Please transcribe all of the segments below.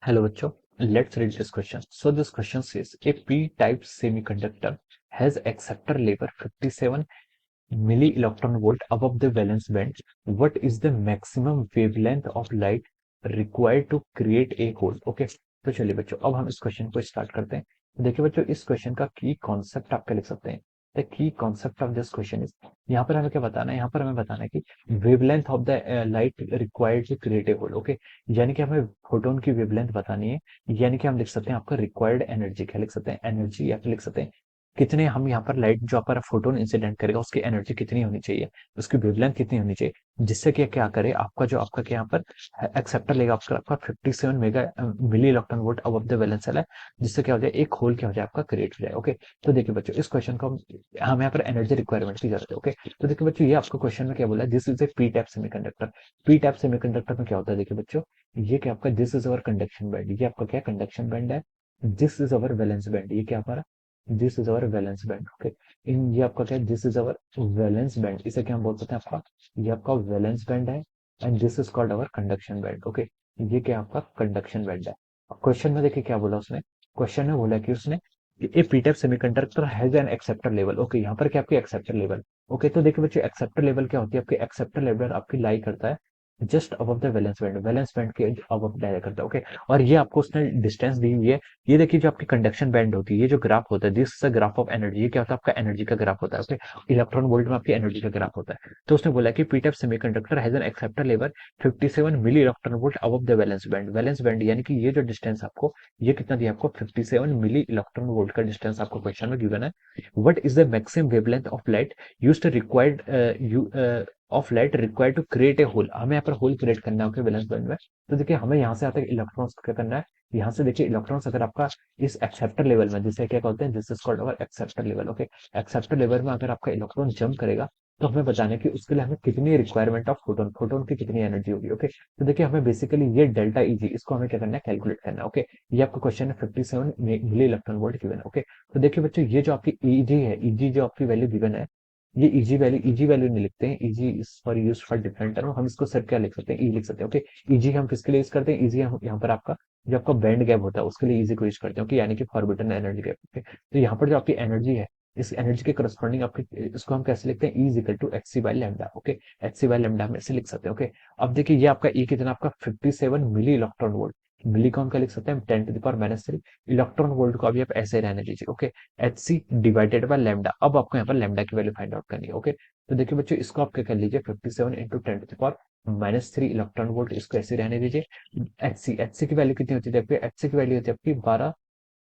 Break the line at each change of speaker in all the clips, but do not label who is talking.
Hello बच्चों, let's read this question. So this question says a p-type semiconductor has acceptor level 57 milli-electron volt above the valence band. What is the maximum wavelength of light required to create a hole? Okay, तो चलिए बच्चों अब हम इस question को start करते हैं। देखिए बच्चों इस क्वेश्चन का की कॉन्सेप्ट आप क्या लिख सकते हैं। The key concept of this question is, यहाँ पर हमें क्या बताना है, यहाँ पर हमें बताना है कि wavelength of the light required to create a hole. Okay, यानी कि हमें फोटोन की वेवलेंथ बतानी है, यानी कि हम लिख सकते हैं आपका रिक्वायर्ड एनर्जी। क्या लिख सकते हैं? एनर्जी, या फिर लिख सकते हैं कितने हम यहाँ पर लाइट जो पर फोटोन इंसिडेंट करेगा उसकी एनर्जी कितनी होनी चाहिए, उसकी वेवलेंथ कितनी होनी चाहिए, जिससे कि क्या करे आपका जो आपका क्या यहाँ पर एक्सेप्टर लेगा आपका 57 mega milli electron volt above the valence cell है, जिससे क्या हो जाए एक होल क्या हो जाए आपका क्रिएट हो जाए। ओके, तो देखिए बच्चों इस क्वेश्चन को हम यहाँ पर एनर्जी रिक्वायरमेंट की जरूरत है। ओके, तो देखिए बच्चों ये आपको क्वेश्चन में क्या बोला है, this is a P type semiconductor. P type semiconductor में क्या होता है, देखिए बच्चों ये क्या आपका this is our conduction band, ये आपका क्या कंडक्शन बैंड है। This is our valence band, ये क्या हमारा this is our valence band. Okay, इन ये आपका क्या है, this is our valence band, इसे क्या हम बोल सकते हैं आपका, ये आपका वैलेंस बैंड है and this is called our conduction band. Okay, ये क्या आपका कंडक्शन बैंड है। क्वेश्चन में देखिए क्या बोला उसने, क्वेश्चन में बोला कि उसने ए P type semiconductor has an acceptor level. Okay, यहाँ पर क्या आपकी एक्सेप्टर लेवल। ओके, तो देखिए बच्चों एक्सेप्टर लेवल क्या होती है, आपकी एक्सेप्टर लेवल आपकी लाई करता है just above the valence band, valence band के अबव लाई करता है। ओके, और ये आपको उसने डिस्टेंस दी हुई है। ये देखिए जो आपकी कंडक्शन बैंड होती है, ये जो ग्राफ होता है this is graph of energy, ये क्या होता है आपका एनर्जी का ग्राफ होता है। ओके, इलेक्ट्रॉन वोल्ट में आपकी एनर्जी का ग्राफ होता है। तो उसने बोला कि P type semiconductor has an acceptor level 57 milli electron volt above the valence band. Valence band यानी कि ये जो डिस्टेंस आपको, ये कितना दिया आपको 57 मिली इलेक्ट्रॉन वोल्ट का डिस्टेंस आपको क्वेश्चन में गिवन है। What is the maximum wavelength of light used to required of light required to create a hole. हमें यहाँ पर होल क्रिएट करना है वैलेंस बैंड में। तो देखिए हमें यहाँ से आता है इलेक्ट्रॉन्स क्या करना है, यहाँ से देखिए इलेक्ट्रॉन्स अगर आपका इस एक्सेप्टर लेवल में, जिसे क्या कहते हैं, this is called our acceptor level. Okay, acceptor level में अगर आपका इलेक्ट्रॉन जंप करेगा तो हमें बताना है कि उसके लिए हमें कितनी रिक्वायरमेंट ऑफ फोटोन, फोटोन की कितनी एनर्जी होगी। ओके, तो देखिए हमें बेसिकली ये डेल्टा इजी इसको हमें क्या करना है, कैलकुलेट करना है। ओके, ये आपका क्वेश्चन है 57 मिली इलेक्ट्रॉन वोल्ट गिवन है। ओके, तो देखिए बच्चों ये जो आपकी ईजी है, ईजी जो आपकी वैल्यू गिवन है, ये इजी वैल्यू नहीं लिखते हैं, easy is for use for different term, हम इसको सिर्फ क्या लिख सकते हैं, ई लिख सकते हैं। ओके, इजी हम किसके लिए यूज करते हैं, इजी हम यहाँ पर आपका जो आपका बैंड गैप होता है उसके लिए इजी को यूज करते हैं। ओके, यानी कि फॉरबिटन एनर्जी गैप। ओके, तो यहाँ पर जो आपकी एनर्जी है, इस एनर्जी के करस्पॉन्डिंग आपकी इसको हम कैसे लिखते हैं, E is equal to H C by lambda. Okay, H C by lambda हम ऐसे लिख सकते हैं। ओके, अब देखिए ये आपका ई कितना, आपका 57 मिली इलेक्ट्रॉन वोल्ट, मिली को हम क्या लिख सकते हैं 10 to the power minus 3, electron volt को अभी आप ऐसे रहने दीजिए। Okay, H C divided by lambda, अब आपको यहाँ पर लैम्डा की वैल्यू फाइंड आउट करनी है। ओके, तो देखिए बच्चों इसको आप क्या कर लीजिए 57 into 10 to the power minus 3 electron volt, इसको ऐसे रहने दीजिए। एच सी की वैल्यू कितनी होती है आपकी, एच सी की वैल्यू होती है आपकी 12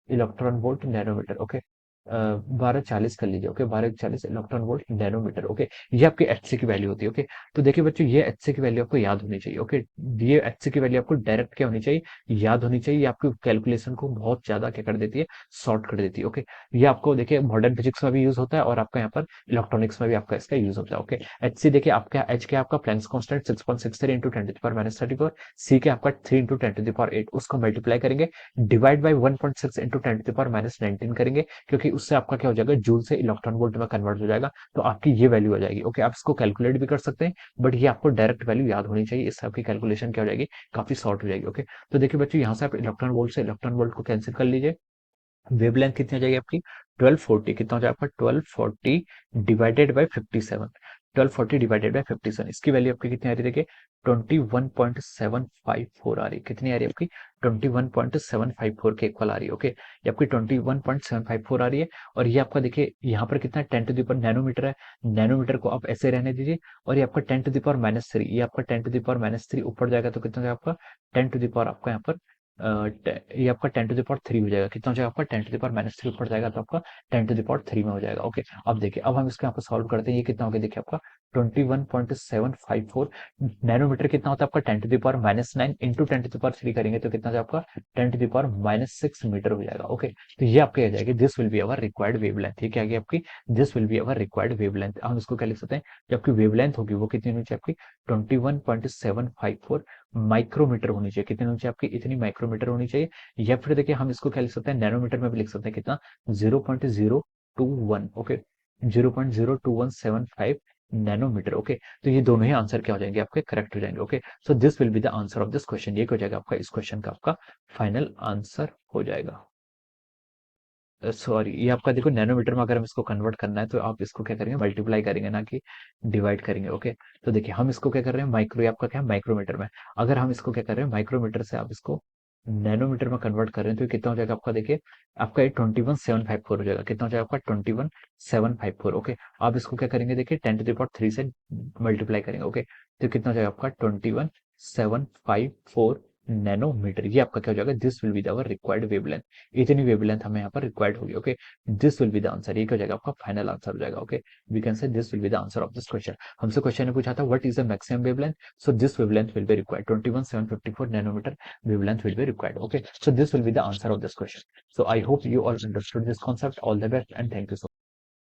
इलेक्ट्रॉन वोल्ट नैनोमीटर। ओके, 1240 कर लीजिए। Okay, 1240 electron volt nanometre. Okay, ये आपकी एच सी की वैल्यू होती है। ओके, तो देखिए बच्चों ये एच सी की वैल्यू आपको याद होनी चाहिए। ओके, ये एच सी की वैल्यू आपको डायरेक्ट क्या होनी चाहिए, याद होनी चाहिए। ये आपकी कैलकुलेशन को बहुत ज्यादा क्या कर देती है, शॉर्ट कर देती है। ओके, ये आपको देखिए मॉडर्न फिजिक्स में भी यूज होता है और आपका यहाँ पर इलेक्ट्रॉनिक्स में भी आपका इसका यूज होता है। ओके, एच सी देखिए आपका एच क्या आपका Planck's constant 6.63 into 10 to the power minus 34, C के आपका 3 इंटू 10 टू द पावर 8, उसको मल्टीप्लाई करेंगे divide by 1.6 into 10 to the power minus 19 करेंगे, क्योंकि उससे आपका क्या हो जाएगा, जूल से इलेक्ट्रॉन वोल्ट में कन्वर्ट हो जाएगा, तो आपकी ये वैल्यू आ जाएगी। ओके, आप इसको कैलकुलेट भी कर सकते हैं, बट ये आपको डायरेक्ट वैल्यू याद होनी चाहिए, इससे आपकी कैलकुलेशन क्या हो जाएगी, काफी शॉर्ट हो जाएगी। ओके, तो देखिए बच्चों यहाँ से आप इलेक्ट्रॉन वोल्ट से इलेक्ट्रॉन वोल्ट को कैंसिल कर लीजिए, वेवलेंथ कितनी हो जाएगी आपकी 1240, कितना हो जाएगा आपका 1240 डिवाइडेड बाय 57, 1240 डिवाइडेड बाय 57, इसकी वैल्यू आपकी कितनी आ रही है, देखिए 21.754 आ रही है। कितनी आ रही है आपकी 21.754 के इक्वल आ रही है। ओके, ये आपकी 21.754 आ रही है, और ये आपका देखिए यहाँ पर कितना 10 टू द पावर नैनोमीटर है, नैनोमीटर को आप ऐसे रहने दीजिए, और ये आपका 10 टू द पावर माइनस 3, ये आपका 10 टू द पावर माइनस 3 ऊपर जाएगा तो कितना हो जाएगा आपका 10 टू द पावर आपका यहाँ पर ये आपका 10 टू द पावर 3 हो जाएगा, कितना हो जाएगा आपका 10 टू द पावर माइनस 3 ऊपर जाएगा तो आपका 10 टू द पावर 3 में हो जाएगा। ओके, अब देखिए अब हम इसको यहाँ पर सॉल्व करते हैं, ये कितना हो गया देखिए आपका 21.754 नैनोमीटर, कितना होता है आपका 10 to the power minus 9 into 10 to the power 3 करेंगे तो कितना हो जाएगा आपका 10 to the power minus 6 metre हो जाएगा। ओके, तो ये आपके आ जाएगी this will be our required wavelength, ये क्या आएगी आपकी this will be our required wavelength. हम इसको क्या लिख सकते हैं, जो आपकी वेवलेंथ होगी वो कितनी होनी चाहिए आपकी 21.754 माइक्रोमीटर होनी चाहिए। कितनी होनी चाहिए आपकी, इतनी माइक्रोमीटर होनी चाहिए, या फिर देखिए हम इसको क्या लिख सकते हैं, नैनोमीटर में भी लिख सकते हैं, कितना 0.021। Okay, 0.02175 nanometre. ओके, तो ये दोनों ही आंसर क्या हो जाएंगे आपके, करेक्ट हो जाएंगे। Okay, so this will be the answer of this question. ये क्या हो जाएगा आपका, इस क्वेश्चन का आपका फाइनल आंसर हो जाएगा। सॉरी, ये आपका देखो नैनोमीटर में अगर हम इसको कन्वर्ट करना है तो आप इसको क्या करेंगे, मल्टीप्लाई करेंगे ना कि डिवाइड करेंगे। ओके, तो देखिए हम इसको क्या कर रहे हैं, माइक्रो, आपका क्या है माइक्रोमीटर में, अगर हम इसको क्या कर रहे हैं माइक्रोमीटर से आप इसको नैनोमीटर में कन्वर्ट कर रहे हैं तो ये कितना हो जाएगा आपका, देखिए आपका ये 21754 हो जाएगा। कितना हो जाएगा आपका, 21754। ओके, आप इसको क्या करेंगे, देखिए 10 to the power 3 से मल्टीप्लाई करेंगे। ओके, तो कितना हो जाएगा आपका 21754 नैनोमीटर। ये आपका क्या हो जाएगा, this will be our required wavelength. इतनी वेवलेंथ हमें यहाँ पर रिक्वायर्ड होगी। Okay, this will be the answer. ये क्या हो जाएगा आपका फाइनल आंसर हो जाएगा। Okay, we can say this will be the answer of this question. हमसे क्वेश्चन ने पूछा था what is the maximum wavelength, so this wavelength will be required 21754 nanometre wavelength will be required. Okay, so this will be the answer of this question. So I hope you all understood this concept. All the best and thank you so much.